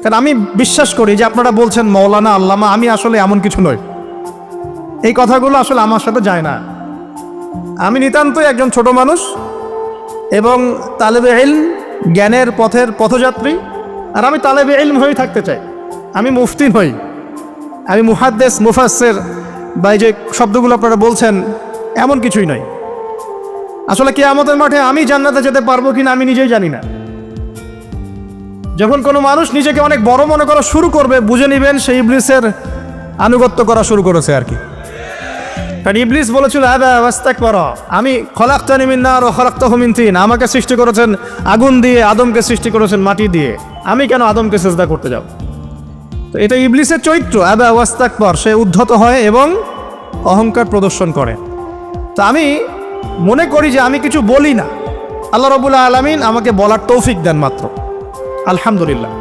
কারণ আমি বিশ্বাস করি যে আপনারা বলছেন মৌলানা আল্লামা, আমি আসলে এমন কিছু নই। এই কথাগুলো আসলে আমার সাথে যায় না। আমি নিতান্তই একজন ছোট মানুষ এবং তালেবে ইলম, জ্ঞানের পথের পথযাত্রী। আর আমি তালেবে ইলম হয়েই থাকতে চাই। আমি মুফতি নই, আমি মুহাদ্দিস, মুফাসসির বা এই যে শব্দগুলো আপনারা বলছেন এমন কিছুই নয়। আসলে কিয়ামতের মাঠে আমি জান্নাতে যেতে পারবো কিনা আমি নিজেই জানি না। যখন কোনো মানুষ নিজেকে অনেক বড় মনে করা শুরু করবে, বুঝে নেবেন সেই ইবলিসের আনুগত্য করা শুরু করেছে আর কি। কারণ ইবলিস বলেছিল আবা ওয়াস্তাকবারা, আমি খলাকতানি মিন নার ওয়া খলাকতাহু মিন তিন, আমাকে সৃষ্টি করেছেন আগুন দিয়ে, আদমকে সৃষ্টি করেছেন মাটি দিয়ে, আমি কেন আদমকে সিজদা করতে যাব? তো এটা ইবলিসের চরিত্র, আবা ওয়াস্তাকবার, সে উদ্ধত হয় এবং অহংকার প্রদর্শন করে। তো আমি মনে করি যে আমি কিছু বলি না, আল্লাহ রাব্বুল আলামিন আমাকে বলার তৌফিক দেন মাত্র। আলহামদুলিল্লাহ।